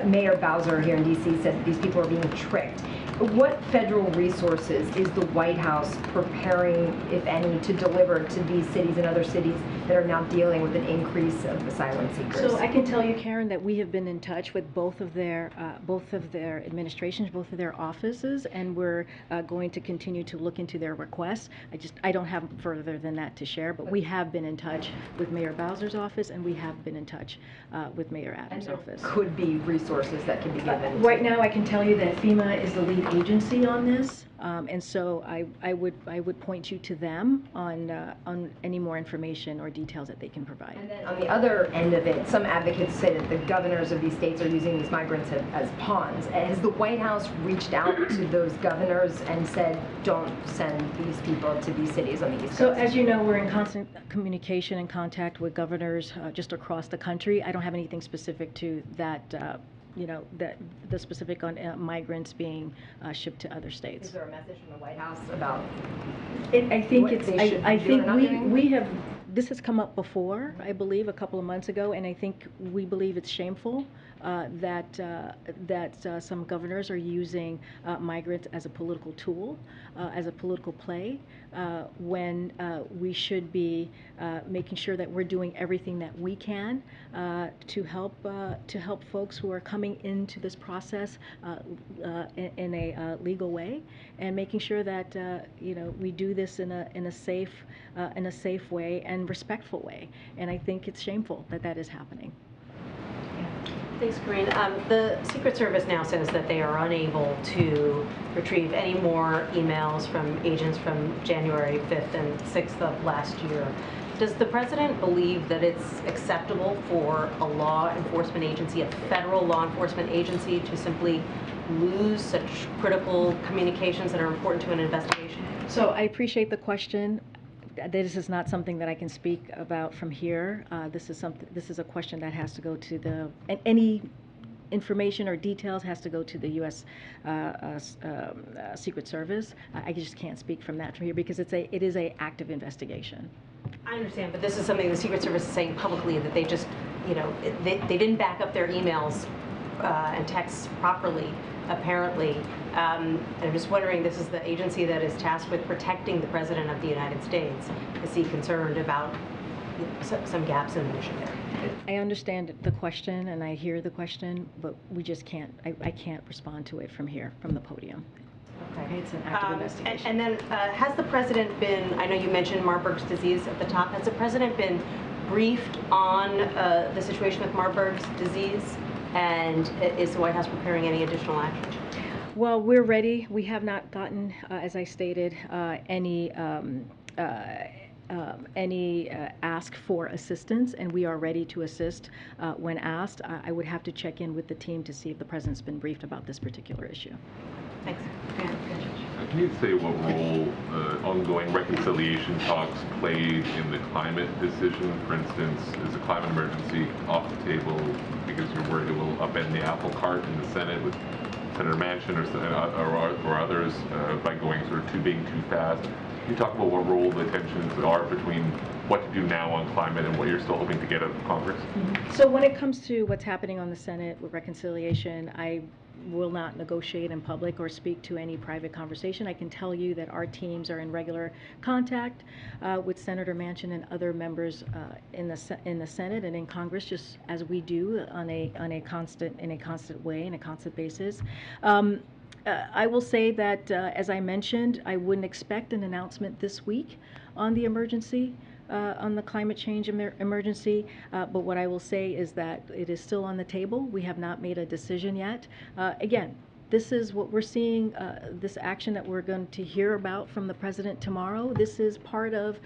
Mayor Bowser here in D.C. said that these people are being tricked. What federal resources is the White House preparing, if any, to deliver to these cities and other cities that are now dealing with an increase of asylum seekers? So I can tell you, Karen, that we have been in touch with both of their administrations, both of their offices, and we're going to continue to look into their requests. I don't have further than that to share, but we have been in touch with Mayor Bowser's office, and we have been in touch with Mayor Adams' office. Could be resources that can be given. Right now, I can tell you that FEMA is the lead agency on this, and so I would point you to them on any more information or details that they can provide. And then on the other end of it, some advocates say that the governors of these states are using these migrants as pawns. Has the White House reached out to those governors and said, don't send these people to these cities on the East Coast? So as you know, we're in constant communication and contact with governors just across the country. I don't have anything specific to that. The specific on migrants being shipped to other states. Is there a message from the White House about? I think we have. This has come up before, I believe, a couple of months ago, and I think we believe it's shameful that some governors are using migrants as a political tool, as a political play, when we should be making sure that we're doing everything that we can to help folks who are coming into this process in a legal way, and making sure that we do this in a safe way and respectful way. And I think it's shameful that that is happening. Thanks, Karine. The Secret Service now says that they are unable to retrieve any more emails from agents from January 5th and 6th of last year. Does the president believe that it's acceptable for a law enforcement agency, a federal law enforcement agency, to simply lose such critical communications that are important to an investigation? So I appreciate the question. This is not something that I can speak about from here. This is a question that has to go to any information or details has to go to the U.S. Secret Service. I just can't speak from here because it is a active investigation. I understand, but this is something the Secret Service is saying publicly, that they just, they didn't back up their emails and texts properly, apparently. And I'm just wondering, this is the agency that is tasked with protecting the President of the United States. Is he concerned about some gaps in the mission there. I understand the question and I hear the question, but we just can't, I can't respond to it from here, from the podium. Okay, it's an active investigation. And then has the president been, I know you mentioned Marburg's disease at the top, has the president been briefed on the situation with Marburg's disease? And is the White House preparing any additional action? Well, we're ready. We have not gotten, as I stated, any ask for assistance, and we are ready to assist when asked. I would have to check in with the team to see if the president's been briefed about this particular issue. Thanks. Can you say what role ongoing reconciliation talks played in the climate decision? For instance, is the climate emergency off the table because you're worried it will upend the apple cart in the Senate with Senator Manchin or others by going sort of too big, too fast? Can you talk about what role the tensions are between what to do now on climate and what you're still hoping to get out of Congress? So when it comes to what's happening on the Senate with reconciliation, I will not negotiate in public or speak to any private conversation. I can tell you that our teams are in regular contact with Senator Manchin and other members in the Senate and in Congress, just as we do in a constant way, in a constant basis. I will say that, as I mentioned, I wouldn't expect an announcement this week on the emergency, on the climate change emergency, but what I will say is that it is still on the table. We have not made a decision yet. Again, this is what we're seeing, this action that we're going to hear about from the president tomorrow. This is part of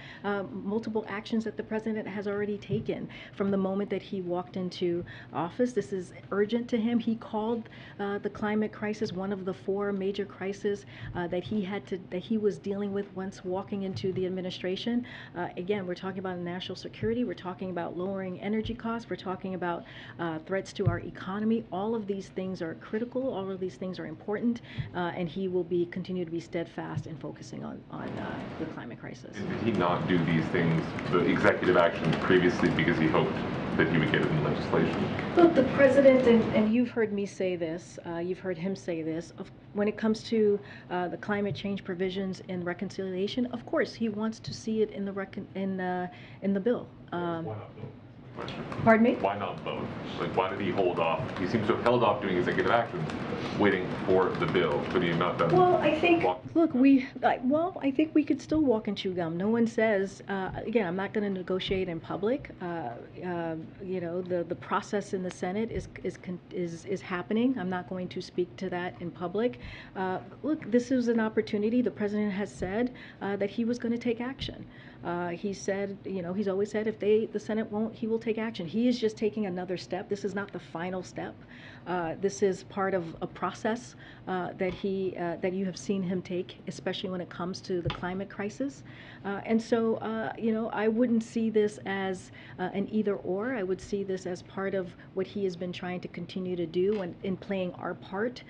multiple actions that the president has already taken from the moment that he walked into office. This is urgent to him. He called the climate crisis one of the 4 major crises that he was dealing with once walking into the administration. Again, we're talking about national security. We're talking about lowering energy costs. We're talking about threats to our economy. All of these things are critical. All of these things are important, and he will continue to be steadfast in focusing on the climate crisis. Did he not do these things, the executive actions previously, because he hoped that he would get it in legislation? Look, the president, and you've heard me say this, you've heard him say this, when it comes to the climate change provisions in reconciliation, of course, he wants to see it in the bill. Why not vote? Pardon me? Why not vote? Like, why did he hold off? He seems to have held off doing executive actions, waiting for the bill. Could he have not done? Well, I think, look, I think we could still walk and chew gum. No one says, again, I'm not going to negotiate in public. You know, the process in the Senate is happening. I'm not going to speak to that in public. Look, this is an opportunity. The president has said that he was going to take action. He said, you know, he's always said if the Senate won't, he will take action. He is just taking another step. This is not the final step. This is part of a process that you have seen him take, especially when it comes to the climate crisis. And so, you know, I wouldn't see this as an either or. I would see this as part of what he has been trying to continue to do in playing our part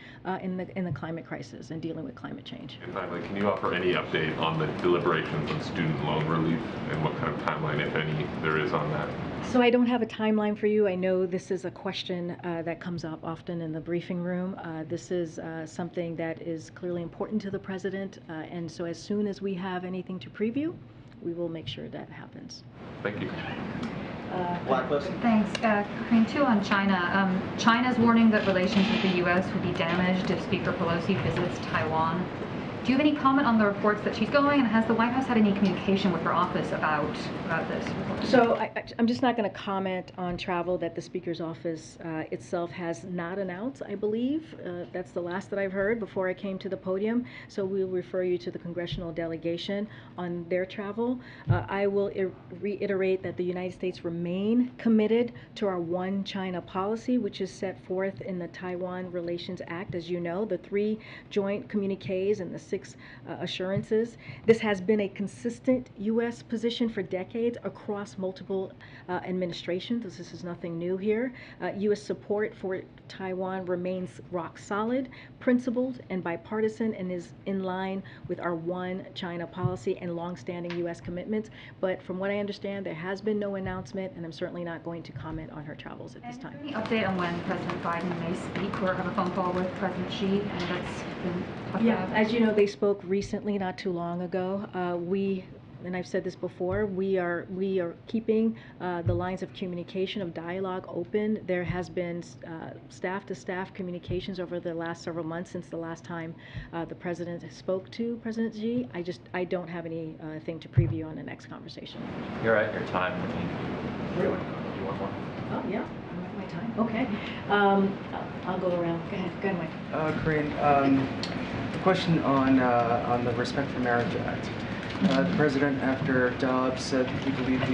in the climate crisis and dealing with climate change. And finally, can you offer any update on the deliberations on student loan relief and what kind of timeline, if any, there is on that? So I don't have a timeline for you. I know this is a question that comes up often in the briefing room. This is something that is clearly important to the president, and so as soon as we have anything to preview, we will make sure that happens. Thank you. Thanks. Karine, too, on China. China's warning that relations with the U.S. would be damaged if Speaker Pelosi visits Taiwan. Do you have any comment on the reports that she's going, and has the White House had any communication with her office about this report? So I'm just not going to comment on travel that the Speaker's office itself has not announced, I believe. That's the last that I've heard before I came to the podium. So we'll refer you to the congressional delegation on their travel. I will reiterate that the United States remain committed to our One China policy, which is set forth in the Taiwan Relations Act. As you know, the 3 joint communiques and the 6 assurances. This has been a consistent U.S. position for decades across multiple administrations. This is nothing new here. U.S. support for Taiwan remains rock solid, principled, and bipartisan, and is in line with our One China policy and longstanding U.S. commitments. But from what I understand, there has been no announcement, and I'm certainly not going to comment on her travels at this time. Any update on when President Biden may speak or have a phone call with President Xi? And that's been talked about. As you know, they spoke recently, not too long ago. We and I've said this before, we are keeping the lines of communication, of dialogue open. There has been staff-to-staff communications over the last several months since the last time the President spoke to President Xi. I don't have anything to preview on the next conversation. You're at your time. Do you want more? Oh, yeah. I'm at my time. Okay. I'll go around. Go ahead, Mike. Karine, a question on the Respect for Marriage Act. The President, after Dobbs, said that he believed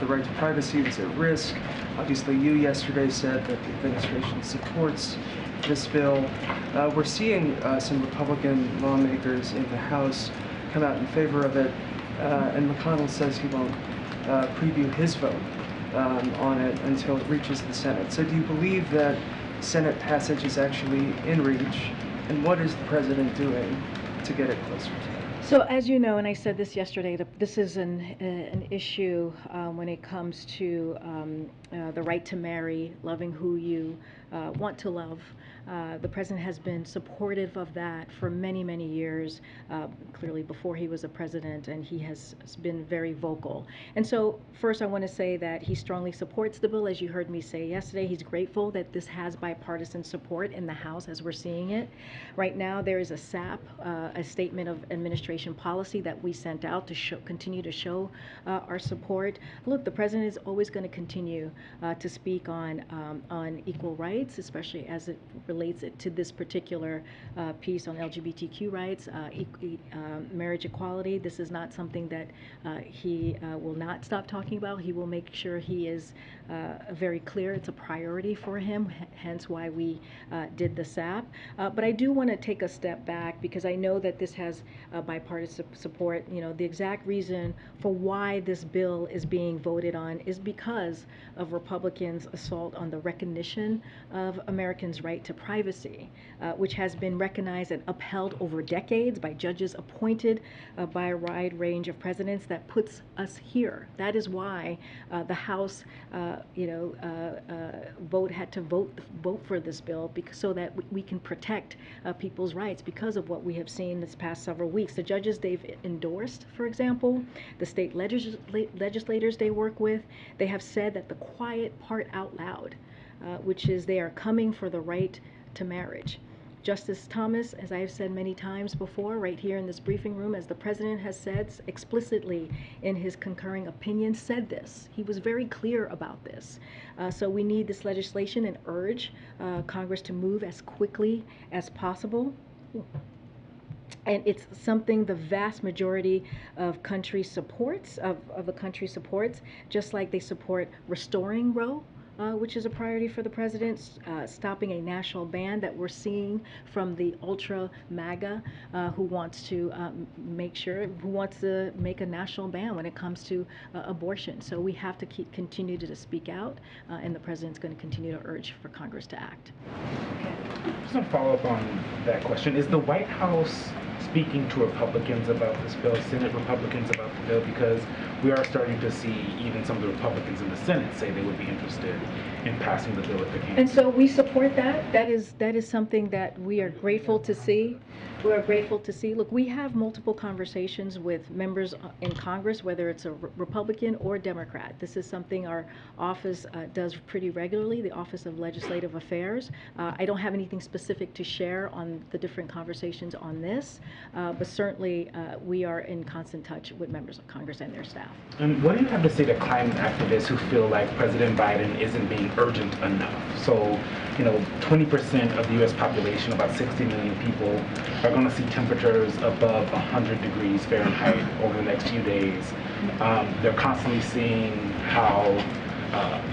the right to privacy was at risk. Obviously, you yesterday said that the administration supports this bill. We're seeing some Republican lawmakers in the House come out in favor of it, and McConnell says he won't preview his vote on it until it reaches the Senate. So do you believe that Senate passage is actually in reach, and what is the President doing to get it closer to that? So as you know, and I said this yesterday, this is an issue when it comes to the right to marry, loving who you want to love. The President has been supportive of that for many, many years, clearly before he was a president, and he has been very vocal. And so first I want to say that he strongly supports the bill. As you heard me say yesterday, he's grateful that this has bipartisan support in the House as we're seeing it. Right now there is a SAP, a Statement of Administration policy that we sent out to continue to show our support. Look, the President is always going to continue to speak on equal rights, especially as it relates to this particular piece on LGBTQ rights, marriage equality. This is not something that he will not stop talking about. He will make sure he is very clear. It's a priority for him, hence why we did the SAP. But I do want to take a step back because I know that this has bipartisan support. You know, the exact reason for why this bill is being voted on is because of Republicans' assault on the recognition of Americans' right to privacy, which has been recognized and upheld over decades by judges appointed by a wide range of presidents that puts us here. That is why the House, had to vote for this bill so that we can protect people's rights because of what we have seen this past several weeks. The judges they've endorsed, for example, the state legislators they work with, they have said that the quiet part out loud, which is they are coming for the right to marriage. Justice Thomas, as I have said many times before, right here in this briefing room, as the President has said explicitly in his concurring opinion, said this. He was very clear about this. So we need this legislation and urge Congress to move as quickly as possible. And it's something the vast majority of country supports, of the country supports, just like they support restoring Roe, which is a priority for the President, stopping a national ban that we're seeing from the ultra MAGA who wants to make a national ban when it comes to abortion. So we have to continue to speak out, and the President's going to continue to urge for Congress to act. Just a follow-up on that question. Is the White House speaking to Republicans about this bill, Senate Republicans about the bill, because we are starting to see even some of the Republicans in the Senate say they would be interested in passing the bill if they can. And so we support that. That is something that we are grateful to see. We are grateful to see. Look, we have multiple conversations with members in Congress, whether it's a Republican or Democrat. This is something our office does pretty regularly, the Office of Legislative Affairs. I don't have anything specific to share on the different conversations on this, but certainly we are in constant touch with members of Congress and their staff. And what do you have to say to climate activists who feel like President Biden isn't being urgent enough? So, 20% of the U.S. population, about 60 million people, are going to see temperatures above 100 degrees Fahrenheit over the next few days. They're constantly seeing how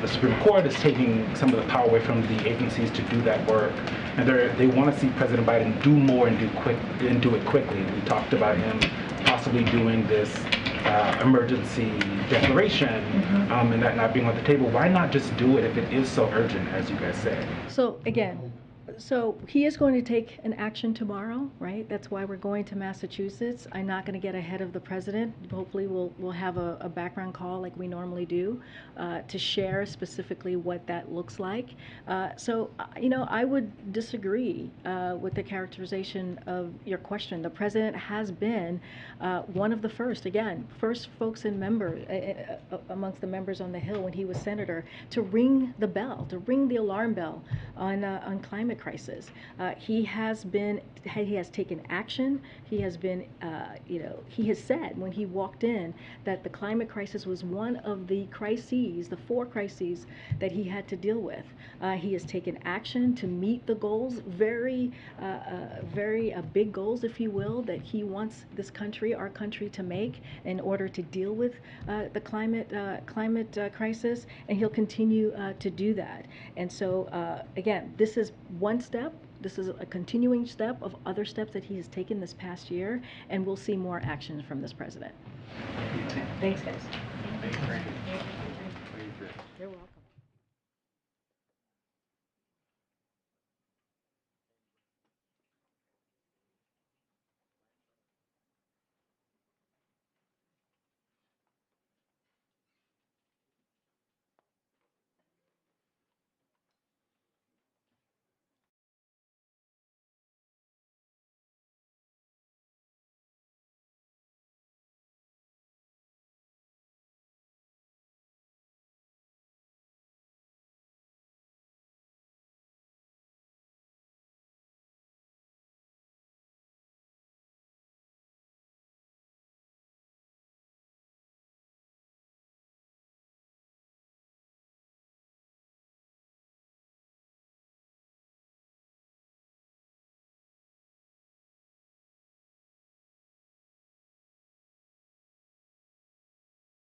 the Supreme Court is taking some of the power away from the agencies to do that work. And they want to see President Biden do more and do it quickly. We talked about him possibly doing this emergency declaration and that not being on the table. Why not just do it if it is so urgent, as you guys say? So again, So he is going to take an action tomorrow, right? That's why we're going to Massachusetts. I'm not going to get ahead of the president. Hopefully we'll have a background call like we normally do to share specifically what that looks like. You know, I would disagree with the characterization of your question. The president has been one of the first folks and members amongst the members on the Hill when he was senator to ring the bell, to ring the alarm bell on climate crisis. He has taken action. He has been, you know, he has said when he walked in that the climate crisis was one of the crises, the 4 crises that he had to deal with. He has taken action to meet the goals, very big goals, if you will, that he wants this country, our country, to make in order to deal with the climate crisis, and he'll continue to do that. And so, again, this is one step. This is a continuing step of other steps that he has taken this past year, and we'll see more actions from this president. Thanks, guys. Thank you. You're welcome.